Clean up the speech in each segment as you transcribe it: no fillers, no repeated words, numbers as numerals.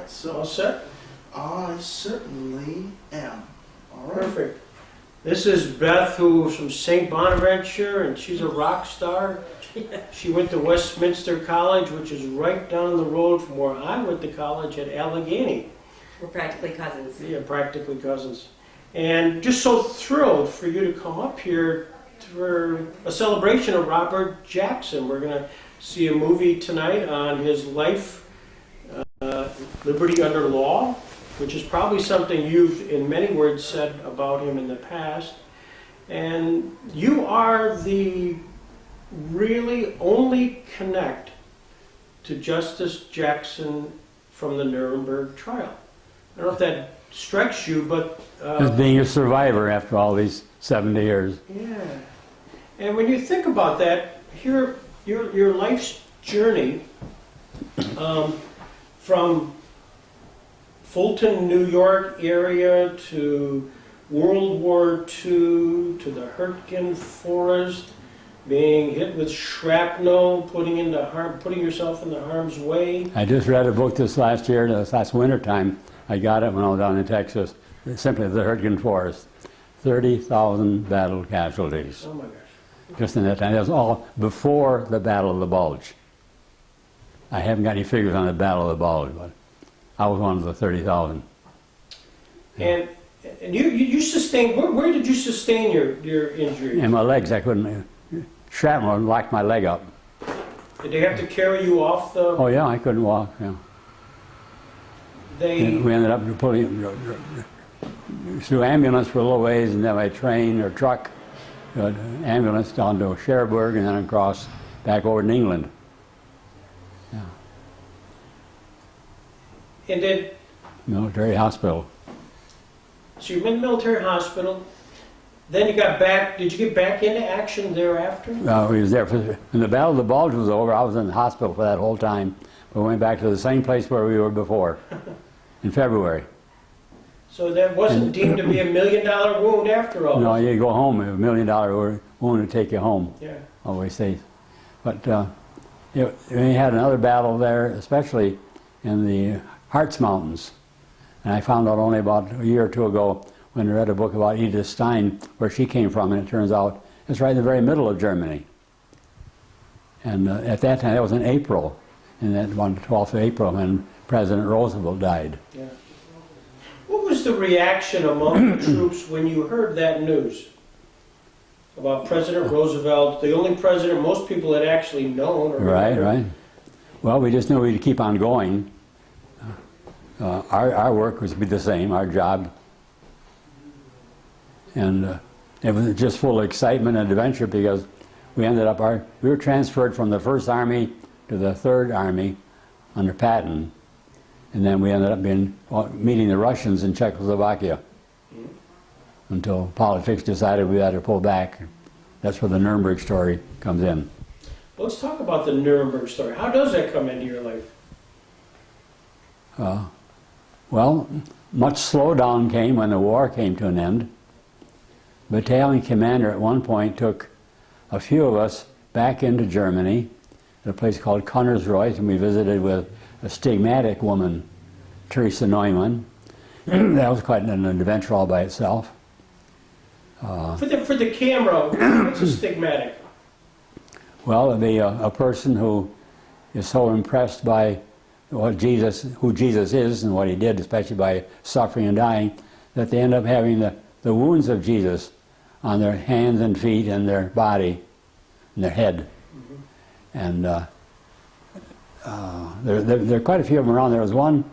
So All set? I certainly am. All right. Perfect. This is Beth, who's from St. Bonaventure, and she's a rock star. She went to Westminster College, which is right down the road from where I went to college at Allegheny. We're practically cousins. Yeah, practically cousins. And just so thrilled for you to come up here for a celebration of Robert Jackson. We're going to see a movie tonight on his life, Liberty Under Law, which is probably something you've, in many words, said about him in the past. And you are the really only connect to Justice Jackson from the Nuremberg trial. I don't know if that strikes you, but... As being a survivor after all these 70 years. Yeah. And when you think about that, here, your life's journey from Fulton, New York area to World War II, to the Hurtgen Forest, being hit with shrapnel, putting yourself in the harm's way. I just read a book this last year, this last winter time. I got it when I was down in Texas. Simply the Hurtgen Forest. 30,000 battle casualties. Oh my gosh. Just in that time. That was all before the Battle of the Bulge. I haven't got any figures on the Battle of the Bulge, but I was one of the 30,000. And you sustained, where did you sustain your injury? In my legs, I couldn't. Shrapnel locked my leg up. Did they have to carry you off the... Oh yeah, I couldn't walk. Yeah. And we ended up pulling through ambulance for a little ways, and then by train or truck, ambulance down to Cherbourg, and then across back over to England. Yeah. And then... Military hospital. So you've been in the military hospital, then you got back, did you get back into action thereafter? We was there when the Battle of the Bulge was over. I was in the hospital for that whole time. We went back to the same place where we were before, in February. So that wasn't deemed to be $1 million wound after all? No, you go home, $1 million wound would take you home. Yeah. Always says. But we had another battle there, especially in the Harz Mountains. And I found out only about a year or two ago when I read a book about Edith Stein, where she came from, and it turns out it's right in the very middle of Germany. And at that time, that was in April, and that one 12th of April, when President Roosevelt died. Yeah. What was the reaction among the troops when you heard that news about President Roosevelt, the only president most people had actually known? Or Right. Well, we just knew we'd keep on going. Our work was to be the same, our job. And it was just full of excitement and adventure because we ended up, we were transferred from the 1st Army to the 3rd Army under Patton. And then we ended up meeting the Russians in Czechoslovakia until politics decided we had to pull back. That's where the Nuremberg story comes in. Let's talk about the Nuremberg story. How does that come into your life? Well, much slowdown came when the war came to an end. Battalion commander at one point took a few of us back into Germany at a place called Konnersreuth, and we visited with a Stigmatic woman, Teresa Neumann. That was quite an adventure all by itself. For the camera, what's a Stigmatic? Well, it'd be a person who is so impressed by who Jesus is and what he did, especially by suffering and dying, that they end up having the wounds of Jesus on their hands and feet and their body and their head. Mm-hmm. And there are quite a few of them around. There was one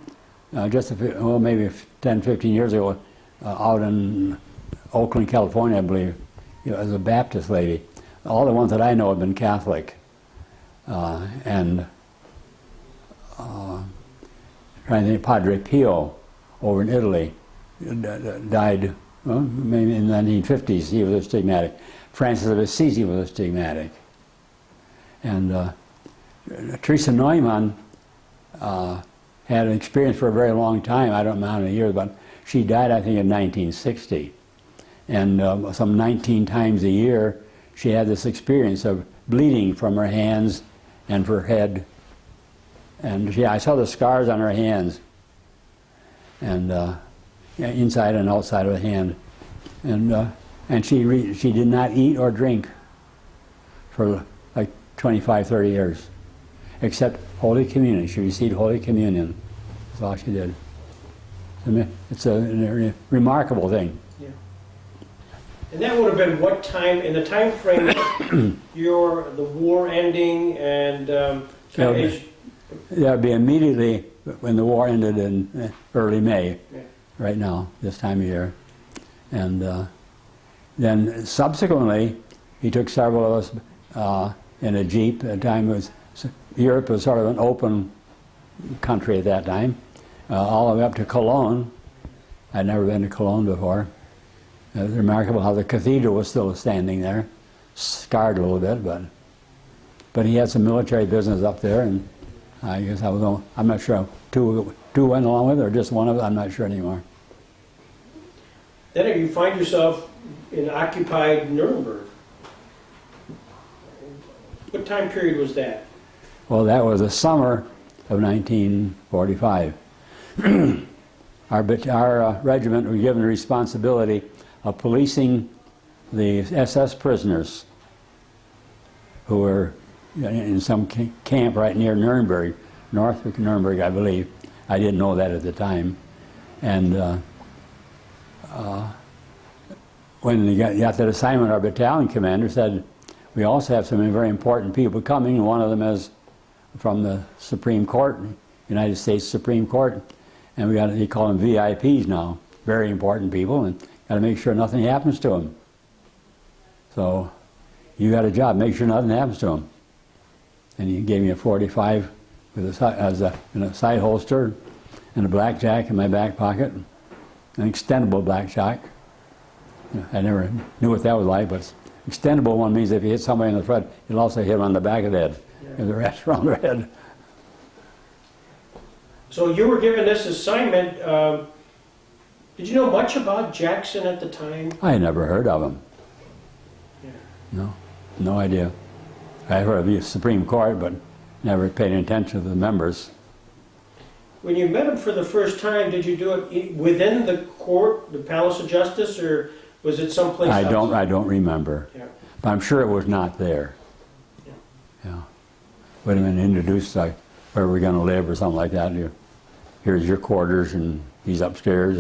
maybe 10, 15 years ago out in Oakland, California, I believe. It was a Baptist lady. All the ones that I know have been Catholic. Trying to think, Padre Pio over in Italy died maybe in the 1950s. He was a Stigmatic. Francis of Assisi was a Stigmatic. And Teresa Neumann had an experience for a very long time. I don't know how many years, but she died, I think, in 1960. And some 19 times a year, she had this experience of bleeding from her hands and her head. And I saw the scars on her hands. and inside and outside of the hand, and she did not eat or drink for like 25, 30 years, except Holy Communion. She received Holy Communion. That's all she did. It's a remarkable thing. Yeah. And that would have been what time, in the time frame of the war ending and That would be immediately when the war ended in early May, Yeah. right now, this time of year. And then subsequently, he took several of us in a Jeep. At the time, Europe was sort of an open country at that time, all the way up to Cologne. I'd never been to Cologne before. It was remarkable how the cathedral was still standing there, scarred a little bit, but he had some military business up there, and I guess I'm not sure, two went along with it, or just one of it, I'm not sure anymore. Then you find yourself in occupied Nuremberg. What time period was that? Well, that was the summer of 1945. Our regiment was given the responsibility of policing the SS prisoners who were in some camp right near Nuremberg, north of Nuremberg, I believe. I didn't know that at the time. And when we got that assignment, our battalion commander said, we also have some very important people coming. One of them is from the Supreme Court, United States Supreme Court, and they call them VIPs now, very important people, and got to make sure nothing happens to them. So you got a job, make sure nothing happens to them. And he gave me a 45 with in a side holster and a blackjack in my back pocket, an extendable blackjack. I never knew what that was like, but extendable one means if you hit somebody in the front, you'll also hit them on the back of the head, and the rest around their head. So you were given this assignment. Did you know much about Jackson at the time? I had never heard of him. Yeah. No idea. I heard of the Supreme Court, but never paid any attention to the members. When you met him for the first time, did you do it within the court, the Palace of Justice, or was it someplace else? I don't remember. Yeah. But I'm sure it was not there. Yeah. Would have been introduced like where we're going to live or something like that. Here's your quarters, and he's upstairs,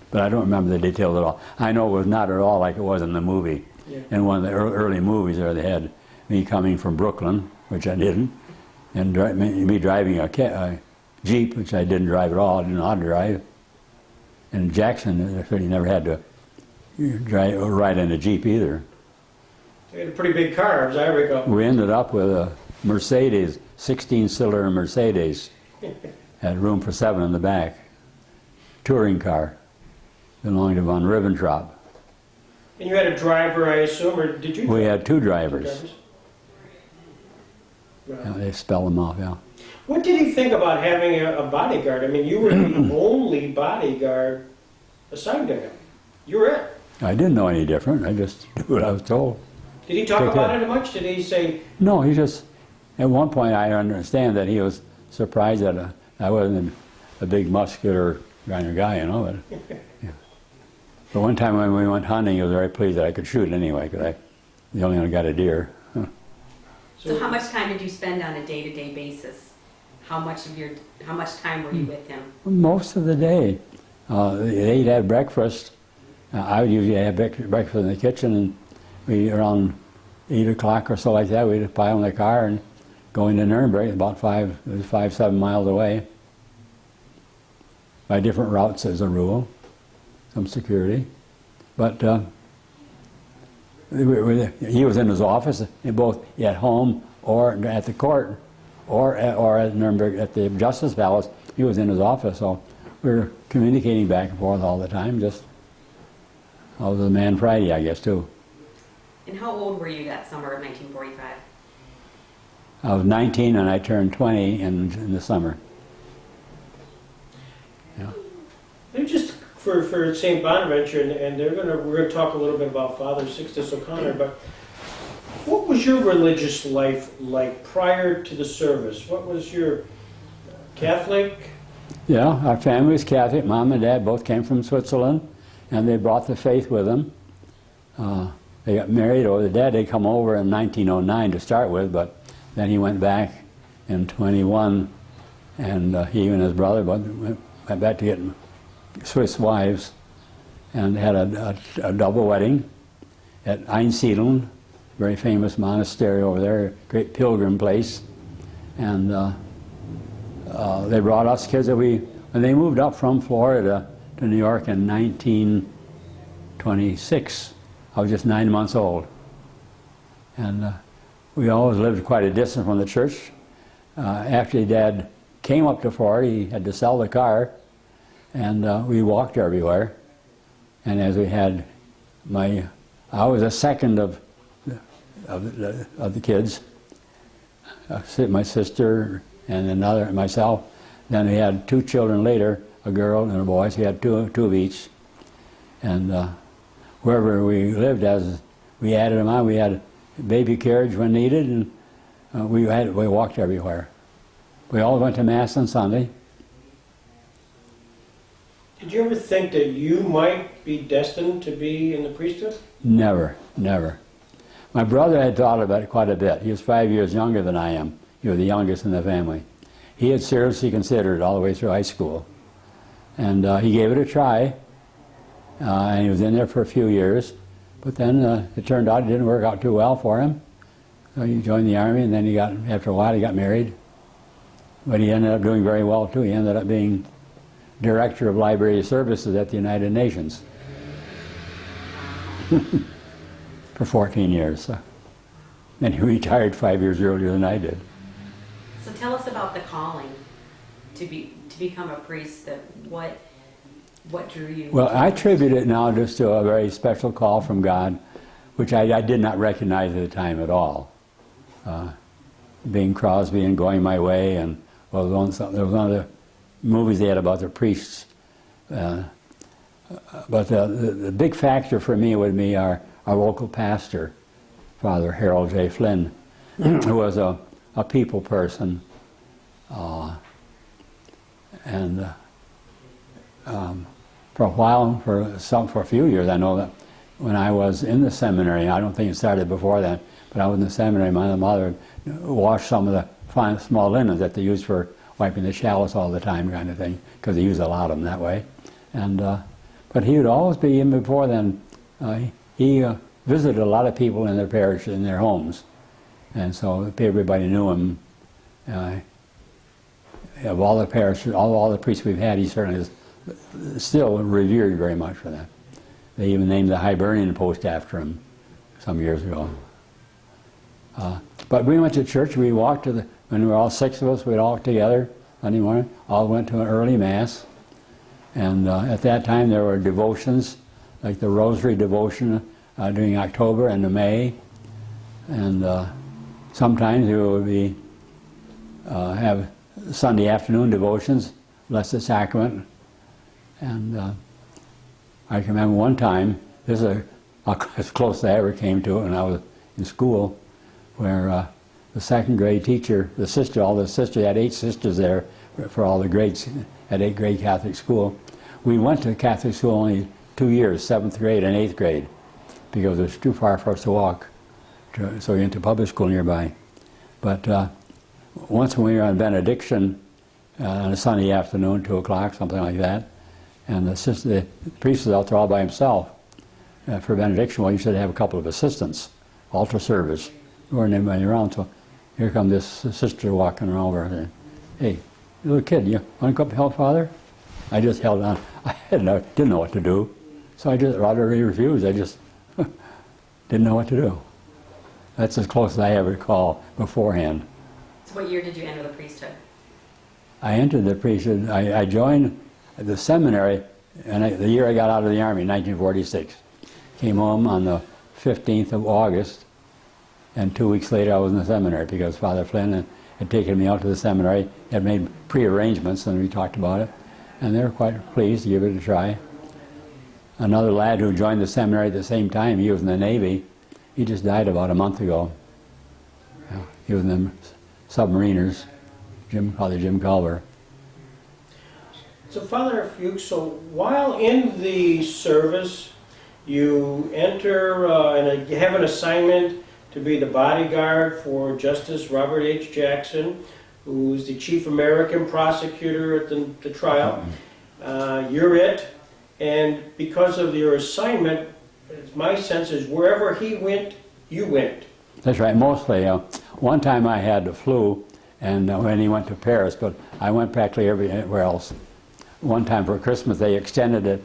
but I don't remember the details at all. I know it was not at all like it was in the movie. Yeah. In one of the early movies there, they had me coming from Brooklyn, which I didn't, and me driving a Jeep, which I didn't drive at all. I didn't know how to drive. And in Jackson, I certainly never had to ride in a Jeep either. You had a pretty big car, as I recall. We ended up with a Mercedes, 16-cylinder Mercedes. Had room for 7 in the back. Touring car. Belonged to von Ribbentrop. And you had a driver, I assume, or did you? We had 2 Two drivers. Right. Yeah, they spell them off, yeah. What did he think about having a bodyguard? I mean, you were the only bodyguard assigned to him. You were it. I didn't know any different. I just did what I was told. Did he talk about it much? Did he say... No, he just... At one point, I understand that he was surprised that I wasn't a big muscular kind of guy, you know. But, yeah. But one time when we went hunting, he was very pleased that I could shoot anyway, because I the only one who got a deer. So how much time did you spend on a day-to-day basis? How much time were you with him? Most of the day. They'd have breakfast. I would usually have breakfast in the kitchen, and we around 8 o'clock or so like that, we'd pile in the car and go into Nuremberg, about 5-7 miles away, by different routes as a rule, some security. But he was in his office, both at home or at the court, or at Nuremberg, at the Justice Palace. He was in his office, so we were communicating back and forth all the time. I was a man Friday, I guess, too. And how old were you that summer of 1945? I was 19 and I turned 20 in the summer. Yeah. They're just for St. Bonaventure, and we're going to talk a little bit about Father Sixtus O'Connor, but what was your religious life like prior to the service? What was your Catholic? Yeah, our family was Catholic. Mom and Dad both came from Switzerland, and they brought the faith with them. They got married, or the dad had come over in 1909 to start with, but then he went back in 21, and he and his brother went back to get Swiss wives, and had a double wedding at Einsiedeln, very famous monastery over there, great pilgrim place. And they brought us kids. When they moved up from Florida to New York in 1926, I was just 9 months old. And we always lived quite a distance from the church. After Dad came up to Florida, he had to sell the car, and we walked everywhere. And as we had I was the second of the kids, my sister and myself. Then we had 2 children later, a girl and a boy, so we had two of each. And wherever we lived, as we added them on, we had a baby carriage when needed, and we walked everywhere. We all went to Mass on Sunday. Did you ever think that you might be destined to be in the priesthood? Never, never. My brother had thought about it quite a bit. He was 5 years younger than I am. He was the youngest in the family. He had seriously considered it all the way through high school. And he gave it a try, and he was in there for a few years. But then it turned out it didn't work out too well for him. So he joined the Army, and then after a while he got married. But he ended up doing very well too. He ended up being Director of Library Services at the United Nations for 14 years. So. And he retired 5 years earlier than I did. So tell us about the calling to become a priest. What drew you? Well, I attribute it now just to a very special call from God, which I did not recognize at the time at all. Being Crosby and Going My Way, and there was one of the movies they had about the priests. But the big factor for me would be our local pastor, Father Harold J. Flynn, who was a people person. For a while, for a few years, I know that when I was in the seminary, I don't think it started before then, but I was in the seminary, my mother washed some of the fine, small linens that they used for wiping the chalice all the time, kind of thing, because they used a lot of them that way. And but he would always be, even before then, he visited a lot of people in their parish, in their homes, and so everybody knew him. Of all the parishes, all the priests we've had, he certainly is still revered very much for that. They even named the Hibernian post after him some years ago. But we went to church. We walked when we were all 6 of us, we'd all together Sunday morning, all went to an early Mass. And at that time there were devotions, like the Rosary devotion during October and May. And sometimes we would have Sunday afternoon devotions, Blessed Sacrament. And I can remember one time, this is as close as I ever came to it when I was in school, where the second grade teacher, all the sisters, had 8 sisters there for all the grades at 8th grade Catholic school. We went to Catholic school only 2 years, 7th grade and 8th grade, because it was too far for us to walk. So we went to public school nearby. But once when we were on benediction on a Sunday afternoon, 2 o'clock, something like that, and the priest was out there all by himself for benediction. Well, you should have a couple of assistants, altar service. There wasn't anybody around, so here come this sister walking around over there. Hey, little kid, you want to go up and help Father? I just held on. I didn't know what to do, so I just utterly refused. I just didn't know what to do. That's as close as I ever recall beforehand. So what year did you enter the priesthood? I entered the priesthood. I joined the seminary, and the year I got out of the Army, 1946. Came home on the 15th of August, and 2 weeks later I was in the seminary because Father Flynn had taken me out to the seminary, had made pre-arrangements, and we talked about it, and they were quite pleased to give it a try. Another lad who joined the seminary at the same time, he was in the Navy, he just died about a month ago. He was in the submariners, Father Jim Culver. So Father Fuchs, so while in the service, you enter and you have an assignment to be the bodyguard for Justice Robert H. Jackson, who's the chief American prosecutor at the trial. You're it, and because of your assignment, my sense is wherever he went, you went. That's right, mostly. One time I had the flu, and when he went to Paris, but I went practically everywhere else. One time for Christmas they extended it.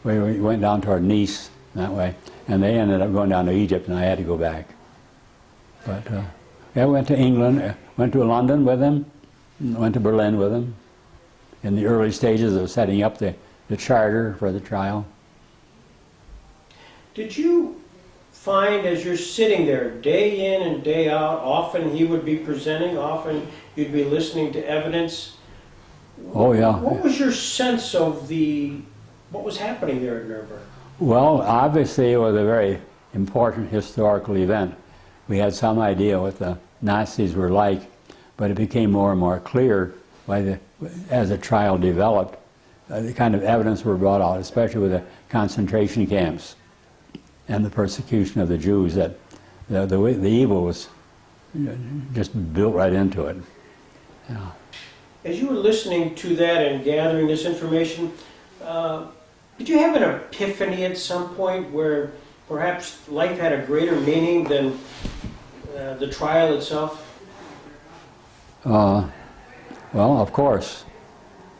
We went down toward Nice that way, and they ended up going down to Egypt, and I had to go back. But I went to England, went to London with him, went to Berlin with him in the early stages of setting up the charter for the trial. Did you find as you're sitting there day in and day out, often he would be presenting, often you'd be listening to evidence? Oh yeah. What was your sense of what was happening there at Nuremberg? Well, obviously it was a very important historical event. We had some idea what the Nazis were like, but it became more and more clear as the trial developed, the kind of evidence were brought out, especially with the concentration camps and the persecution of the Jews, that the evil was just built right into it. Yeah. As you were listening to that and gathering this information, did you have an epiphany at some point where perhaps life had a greater meaning than the trial itself? Well, of course.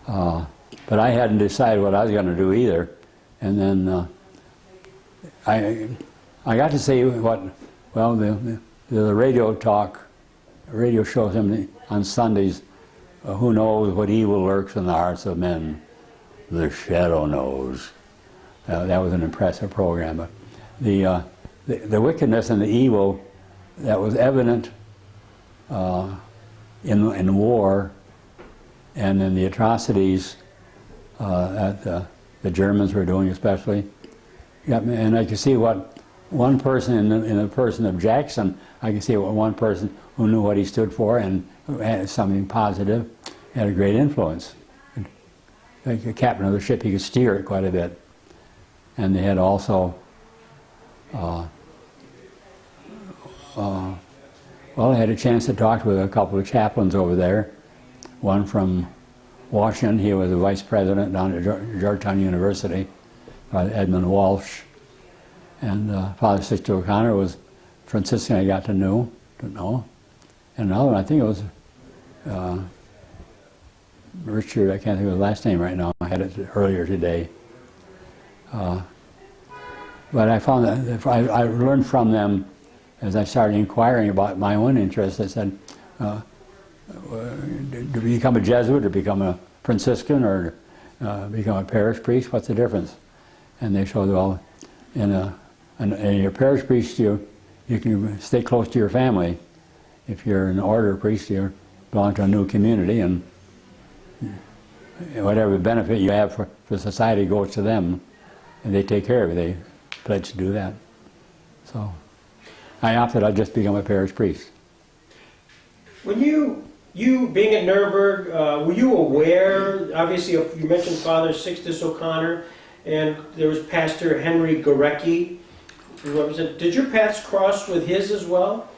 But I hadn't decided what I was going to do either. And then I got to see the radio shows him on Sundays, who knows what evil lurks in the hearts of men? The shadow knows. That was an impressive program. But the wickedness and the evil that was evident in war and in the atrocities that the Germans were doing especially. And I could see what one person in the person of Jackson, I could see what one person who knew what he stood for and had something positive, had a great influence. Like a captain of the ship, he could steer it quite a bit. And they had also, I had a chance to talk with a couple of chaplains over there. One from Washington, he was the vice president down at Georgetown University, Edmund Walsh. And Father Sixtus O'Connor was Franciscan I got to know. And another one, I think it was Richard, I can't think of his last name right now, I had it earlier today. But I found that I learned from them as I started inquiring about my own interests. I said, to become a Jesuit or become a Franciscan or become a parish priest, what's the difference? And they showed, well, in your parish priest, you can stay close to your family. If you're an order priest, you belong to a new community, and whatever benefit you have for society goes to them, and they take care of it. They pledge to do that. So I opted I'd just become a parish priest. When you being at Nuremberg, were you aware, obviously you mentioned Father Sixtus O'Connor, and there was Pastor Henry Gorecki, who represented. Did your paths cross with his as well?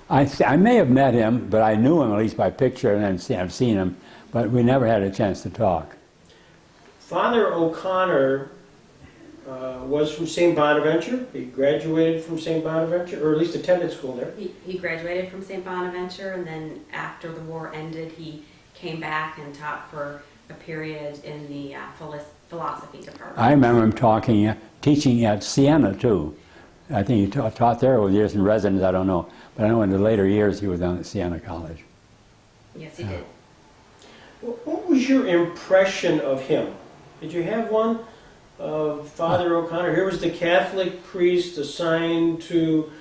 I may have met him, but I knew him at least by picture, and I've seen him, but we never had a chance to talk. Father O'Connor was from St. Bonaventure. He graduated from St. Bonaventure, or at least attended school there. He graduated from St. Bonaventure, and then after the war ended, he came back and taught for a period in the philosophy department. I remember him teaching at Siena too. I think he taught there over the years in residence, I don't know. But I know in the later years he was down at Siena College. Yes, he did. What was your impression of him? Did you have one? Father O'Connor, here was the Catholic priest assigned to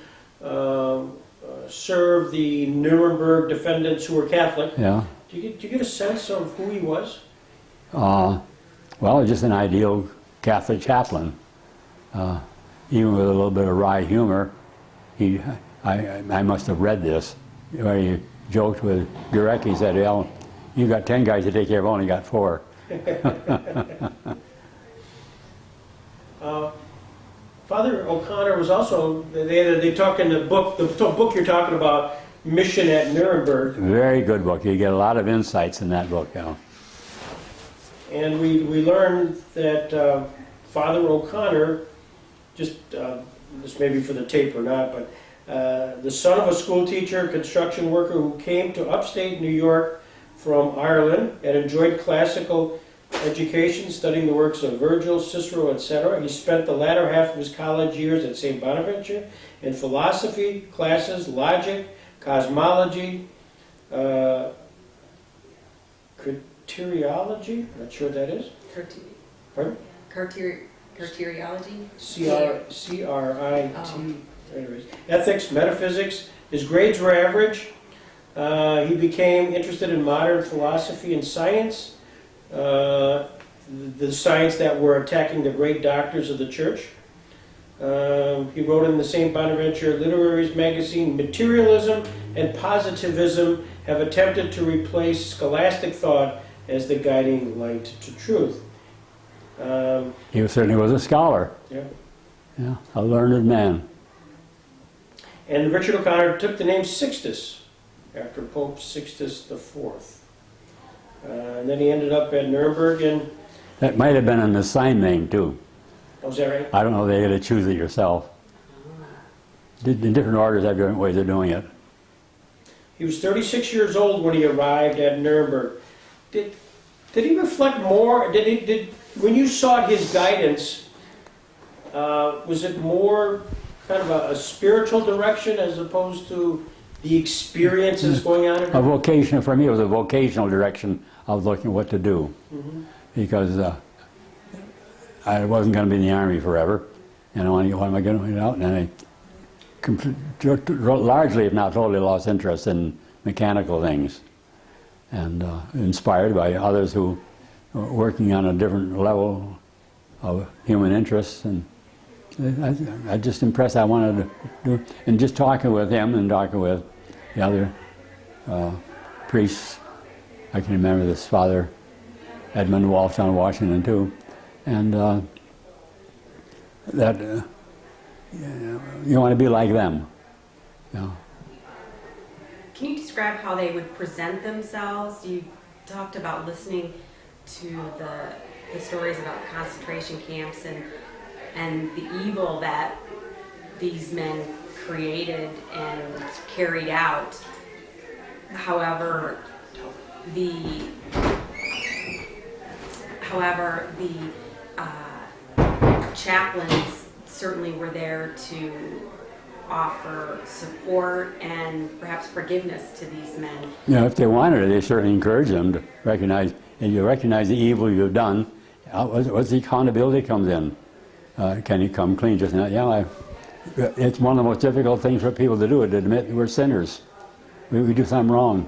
serve the Nuremberg defendants who were Catholic. Yeah. Did you get a sense of who he was? Well, just an ideal Catholic chaplain. Even with a little bit of wry humor. I must have read this, where he joked with Gorecki. He said, well, you got 10 guys to take care of, I've only got 4. Father O'Connor was also, they talk in the book you're talking about, Mission at Nuremberg. Very good book. You get a lot of insights in that book. You know. And we learned that Father O'Connor, just this may be for the tape or not, but the son of a school teacher, construction worker who came to upstate New York from Ireland and enjoyed classical education, studying the works of Virgil, Cicero, etc. He spent the latter half of his college years at St. Bonaventure in philosophy classes, logic, cosmology, criteriology, not sure what that is. Pardon? Criteriology? C-R-I-T. Anyways, ethics, metaphysics. His grades were average. He became interested in modern philosophy and science, the science that were attacking the great doctors of the church. He wrote in the St. Bonaventure Literaries magazine, materialism and positivism have attempted to replace scholastic thought as the guiding light to truth. He certainly was a scholar. Yeah. Yeah, a learned man. And Richard O'Connor took the name Sixtus after Pope Sixtus IV. And then he ended up at Nuremberg and... That might have been an assigned name too. Oh, is that right? I don't know, they had to choose it yourself. The different orders have different ways of doing it. He was 36 years old when he arrived at Nuremberg. Did he reflect more? When you sought his guidance, was it more kind of a spiritual direction as opposed to the experiences going on? A vocation, for me, it was a vocational direction of looking at what to do. Mm-hmm. Because I wasn't going to be in the Army forever. And what am I going to do out? And I largely, if not totally, lost interest in mechanical things. And inspired by others who were working on a different level of human interests. And I just impressed, I wanted to do, and just talking with him and talking with the other priests. I can remember this Father Edmund Walsh on Washington too. And that you want to be like them. You know. Can you describe how they would present themselves? You talked about listening to the stories about concentration camps and the evil that these men created and carried out. However, the chaplains certainly were there to offer support and perhaps forgiveness to these men. You know, if they wanted it, they certainly encouraged them to recognize, and you recognize the evil you've done, what's the accountability comes in? Can you come clean? Just now, yeah, it's one of the most difficult things for people to do, to admit we're sinners. We do something wrong.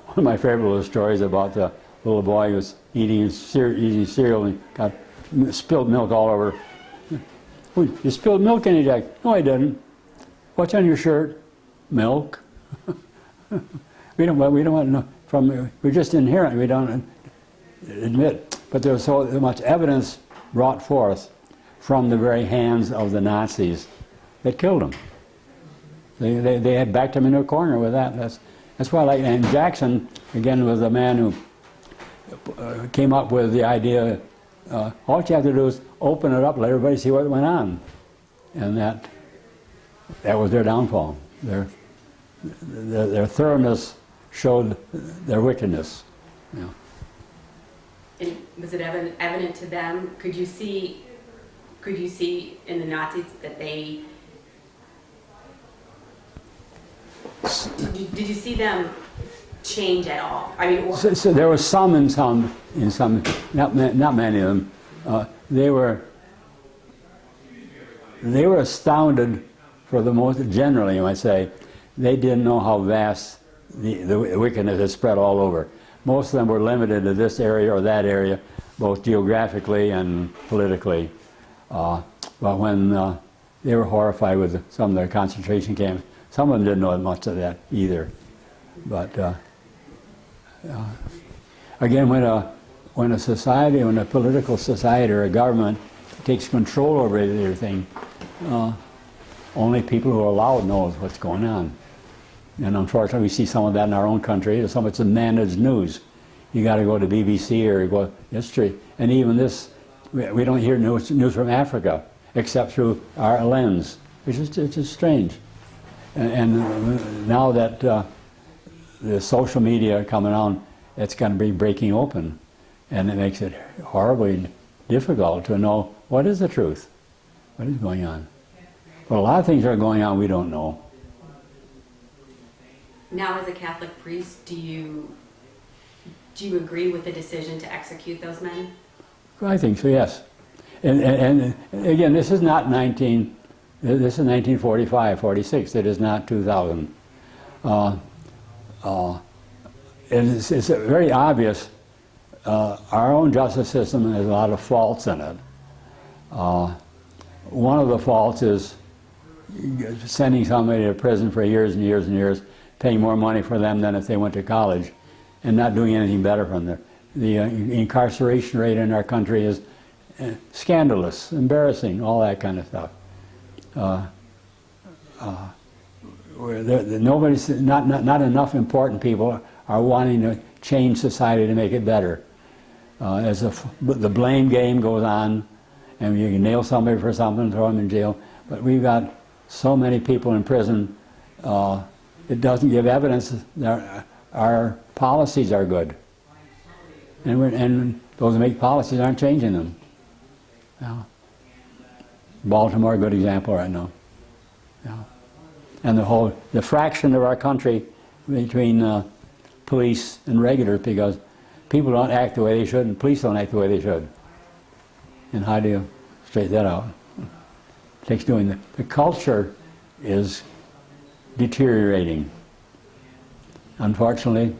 One of my favorite little stories about the little boy who was eating cereal and got spilled milk all over. Oh, you spilled milk in it, Jack? No, I didn't. What's on your shirt? Milk. we don't want no, we're just inherent. We don't admit. But there was so much evidence brought forth from the very hands of the Nazis that killed him. They had backed him into a corner with that. That's why I like. And Jackson again was a man who came up with the idea. All you have to do is open it up, let everybody see what went on, and that was their downfall. Their thoroughness showed their wickedness. You know. And was it evident to them? Could you see in the Nazis that they? Did you see them change at all? I mean, so there was some, not many of them. They were astounded, for the most, generally, you might say. They didn't know how vast the wickedness had spread all over. Most of them were limited to this area or that area, both geographically and politically. But when they were horrified with some of their concentration camps, some of them didn't know much of that either. But again, when when a society, when a political society or a government takes control over everything, only people who are allowed knows what's going on. And unfortunately, we see some of that in our own country. Some of it's managed news. You got to go to BBC or go history, and even this, we don't hear news from Africa except through our lens, which is just strange. And now that the social media are coming on, it's going to be breaking open, and it makes it horribly difficult to know what is the truth, what is going on. But a lot of things are going on we don't know. Now, as a Catholic priest, do you agree with the decision to execute those men? I think so, yes. And again, this is not this is 1945, 46. It is not 2000. It's very obvious. Our own justice system has a lot of faults in it. One of the faults is sending somebody to prison for years and years and years, paying more money for them than if they went to college, and not doing anything better from them. The incarceration rate in our country is scandalous, embarrassing, all that kind of stuff. Not enough important people are wanting to change society to make it better. As the blame game goes on, and you can nail somebody for something, throw them in jail, but we've got so many people in prison, it doesn't give evidence that our policies are good. And those who make policies aren't changing them. Yeah. Baltimore, a good example right now. Yeah. And the fraction of our country between police and regulars, because people don't act the way they should and police don't act the way they should. And how do you straighten that out? It takes doing that. The culture is deteriorating. Unfortunately,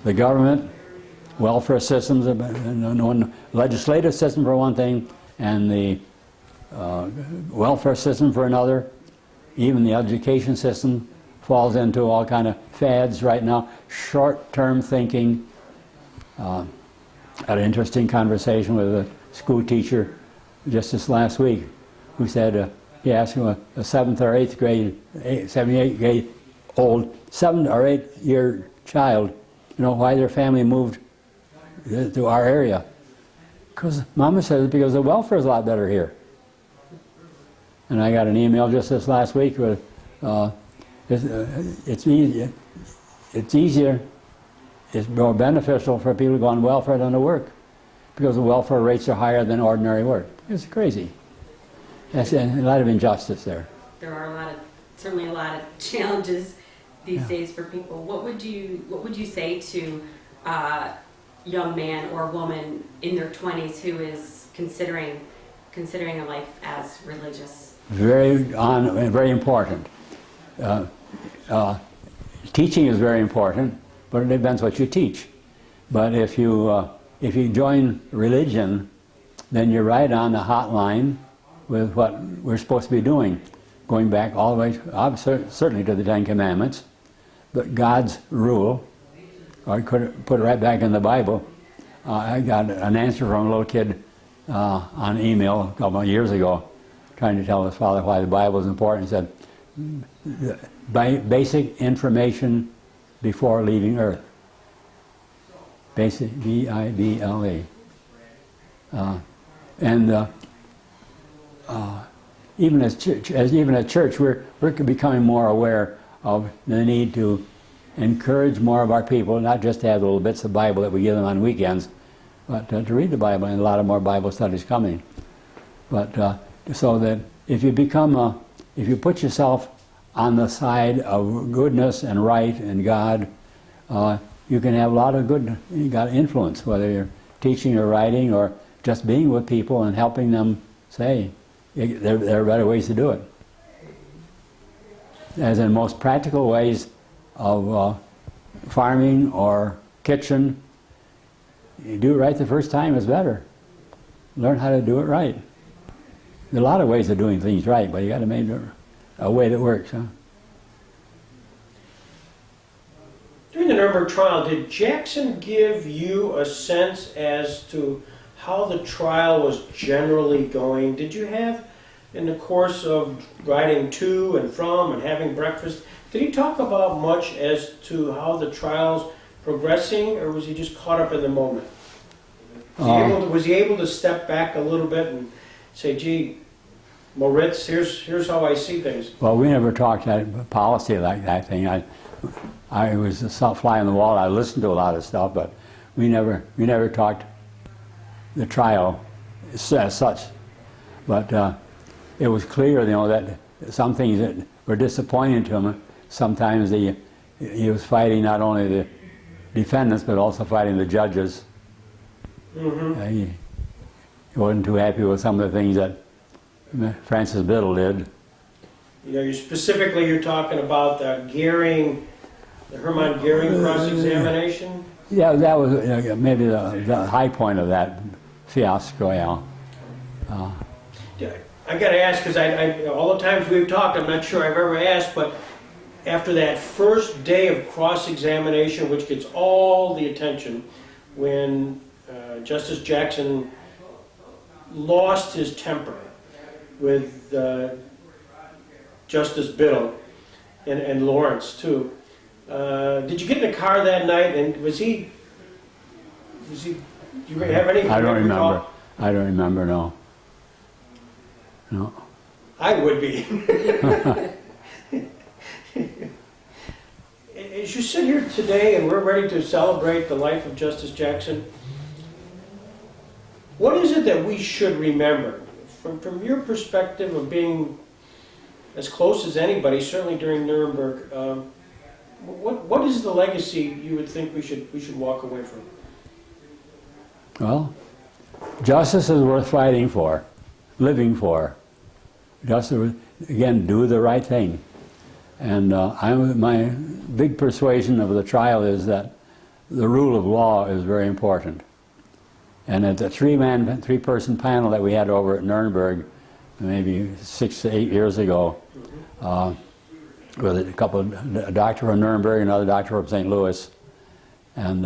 the government, welfare systems, legislative system for one thing, and the welfare system for another, even the education system falls into all kind of fads right now, short-term thinking. I had an interesting conversation with a school teacher just this last week who said, he asked him a 7th or 8th grade, 7th, 8th grade old, 7 or 8 year child, why their family moved to our area. Because Mama says because the welfare is a lot better here. And I got an email just this last week with, it's easier, it's more beneficial for people to go on welfare than to work, because the welfare rates are higher than ordinary work. It's crazy. That's a lot of injustice there. There are certainly a lot of challenges these days for people. What would you say to a young man or woman in their 20s who is considering a life as religious? Very important. Teaching is very important, but it depends what you teach. But if you join religion, then you're right on the hotline with what we're supposed to be doing, going back all the way, certainly to the Ten Commandments, but God's rule. I could put it right back in the Bible. I got an answer from a little kid on email a couple of years ago, trying to tell his father why the Bible is important. He said, basic information before leaving Earth. Basic, B-I-B-L-E. Even as church, we're becoming more aware of the need to encourage more of our people, not just to have little bits of Bible that we give them on weekends, but to read the Bible, and a lot of more Bible studies coming. But so that if you put yourself on the side of goodness and right and God, you can have a lot of good, you got influence, whether you're teaching or writing or just being with people and helping them say, there are better ways to do it. As in most practical ways of farming or kitchen, you do it right the first time is better. Learn how to do it right. There are a lot of ways of doing things right, but you got to make a way that works. Huh? During the Nuremberg trial, did Jackson give you a sense as to how the trial was generally going? Did you have, in the course of riding to and from and having breakfast, did he talk about much as to how the trial's progressing, or was he just caught up in the moment? Was he able to step back a little bit and say, gee, Moritz, here's how I see things? Well, we never talked policy like that thing. I was a fly on the wall. I listened to a lot of stuff, but we never talked the trial as such. But it was clear, that some things that were disappointing to him. Sometimes he was fighting not only the defendants but also fighting the judges. Mm-hmm. He wasn't too happy with some of the things that Francis Biddle did. You're talking about the Hermann Goering cross-examination? Yeah, that was maybe the high point of that fiasco, yeah. I got to ask, because I all the times we've talked, I'm not sure I've ever asked, but after that first day of cross-examination, which gets all the attention, when Justice Jackson lost his temper with Justice Biddle and Lawrence too. Did you get in the car that night, and was he? Do you have any? I don't remember. I don't remember. No. No. I would be. As you sit here today, and we're ready to celebrate the life of Justice Jackson, what is it that we should remember from your perspective of being as close as anybody, certainly during Nuremberg? What is the legacy you would think we should walk away from? Well, justice is worth fighting for, living for. Justice, again, do the right thing. And my big persuasion of the trial is that the rule of law is very important. And at the three-person panel that we had over at Nuremberg, maybe 6 to 8 years ago, with a doctor from Nuremberg, another doctor from St. Louis, and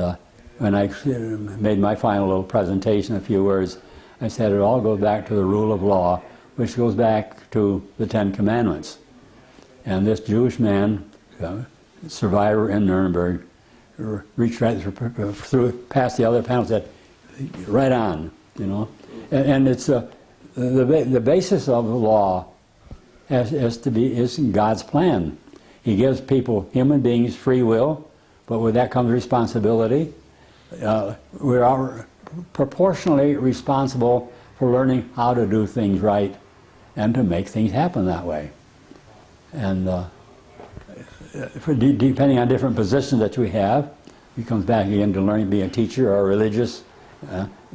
when I made my final little presentation, a few words, I said it all goes back to the rule of law, which goes back to the Ten Commandments. And this Jewish man, survivor in Nuremberg, reached right through past the other panels, said, right on, And it's the basis of the law is God's plan. He gives people, human beings, free will, but with that comes responsibility. We are proportionally responsible for learning how to do things right and to make things happen that way. And depending on different positions that we have, it comes back again to learning to be a teacher or a religious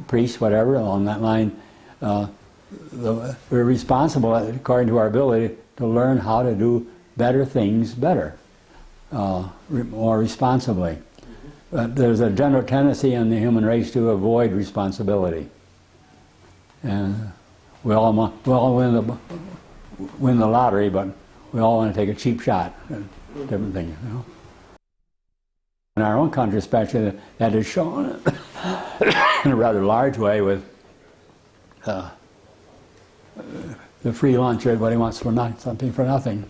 priest, whatever, along that line. We're responsible, according to our ability, to learn how to do better things better, more responsibly. But there's a general tendency in the human race to avoid responsibility. And we all win the lottery, but we all want to take a cheap shot at different things. In our own country especially, that is shown in a rather large way with the free lunch. Everybody wants something for nothing.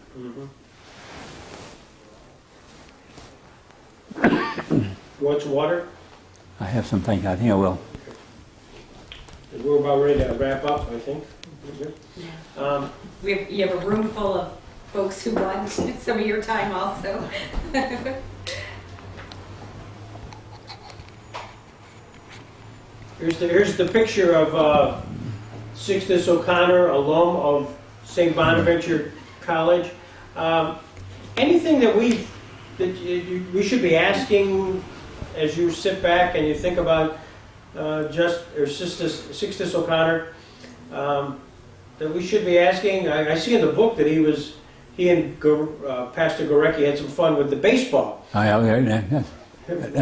You want some water? I have something. I think I will. We're about ready to wrap up, I think. You have a room full of folks who want some of your time also. Here's the picture of Sixtus O'Connor, alum of St. Bonaventure College. Anything that we should be asking as you sit back and you think about Sixtus O'Connor, that we should be asking? I see in the book that he and Pastor Gorecki had some fun with the baseball. An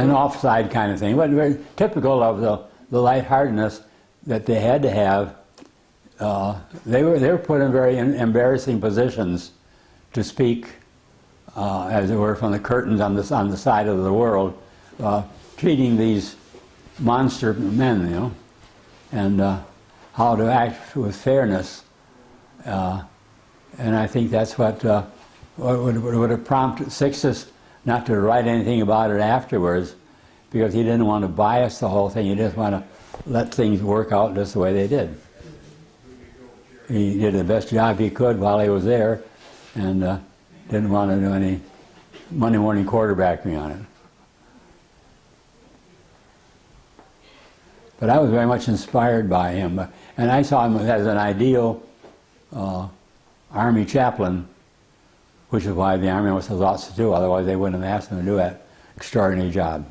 offside kind of thing, but very typical of the lightheartedness that they had to have. They were put in very embarrassing positions to speak as it were, from the curtains on the side of the world, treating these monster men, you know, and how to act with fairness. And I think that's what would have prompted Sixtus not to write anything about it afterwards, because he didn't want to bias the whole thing. He just want to let things work out just the way they did. He did the best job he could while he was there, and didn't want to do any Monday morning quarterbacking on it. But I was very much inspired by him, and I saw him as an ideal Army chaplain, which is why the Army must have lots to do, otherwise they wouldn't have asked him to do that extraordinary job.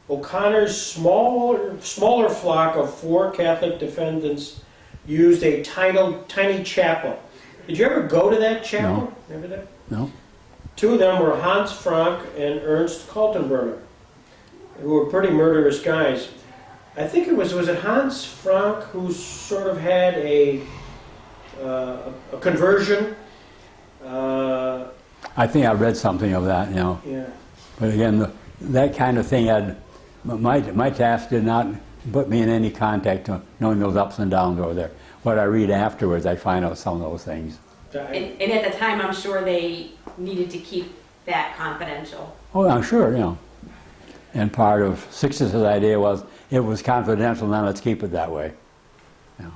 O'Connor's smaller flock of 4 Catholic defendants used a tiny chapel. Did you ever go to that chapel? No. Remember that? No? 2 of them were Hans Frank and Ernst Kaltenbrunner, who were pretty murderous guys. I think was it Hans Frank who sort of had a conversion? I think I read something of that, you know. Yeah. But again, that kind of thing had, my task did not put me in any contact to knowing those ups and downs over there. What I read afterwards, I find out some of those things. And at the time, I'm sure they needed to keep that confidential. Oh, I'm sure, you know. And part of Sixtus's idea was, it was confidential, now let's keep it that way. You know.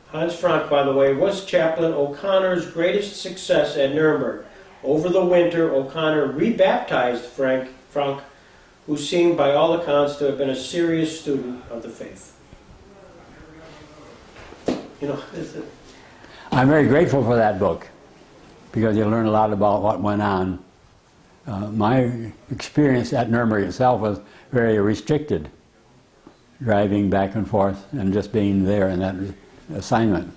Hans Frank, by the way, was Chaplain O'Connor's greatest success at Nuremberg. Over the winter, O'Connor rebaptized Frank, who seemed by all accounts to have been a serious student of the faith. You know, I'm very grateful for that book, because you learn a lot about what went on. My experience at Nuremberg itself was very restricted, driving back and forth and just being there in that assignment.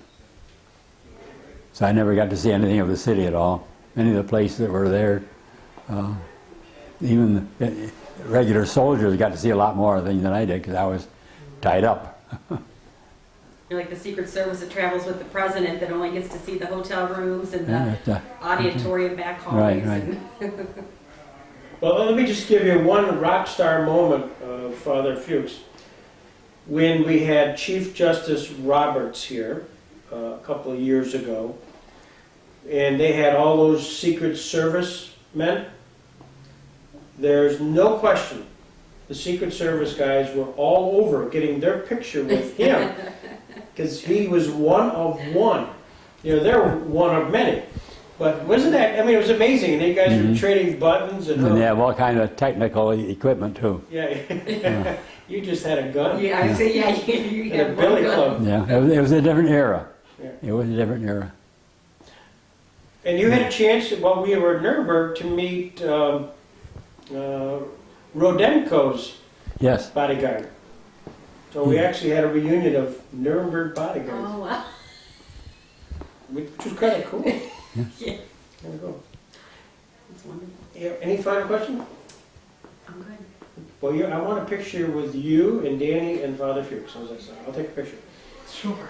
So I never got to see anything of the city at all. Many of the places that were there, even the regular soldiers got to see a lot more things than I did, because I was tied up. You're like the Secret Service that travels with the president that only gets to see the hotel rooms and the Yeah, auditorium back hallways. Right. well, let me just give you one rock star moment of Father Fuchs. When we had Chief Justice Roberts here a couple of years ago, and they had all those Secret Service men, there's no question the Secret Service guys were all over getting their picture with him, because he was one of one. You know, they're one of many. But wasn't that, I mean, it was amazing. And you guys were trading buttons. And they have all kind of technical equipment too. Yeah. You just had a gun. Yeah, I say, yeah, you And a had billy one club. Yeah, it was a different era. Yeah. It was a different era. And you had a chance, while we were at Nuremberg, to meet Rodenko's Yes. bodyguard. So we actually had a reunion of Nuremberg bodyguards, Oh, wow. which was kind of cool. Yeah. There we go. That's wonderful. Yeah, any final question? I'm good. Well, I want a picture with you and Danny and Father Fuchs. How's that sound? I'll take a picture. Sure.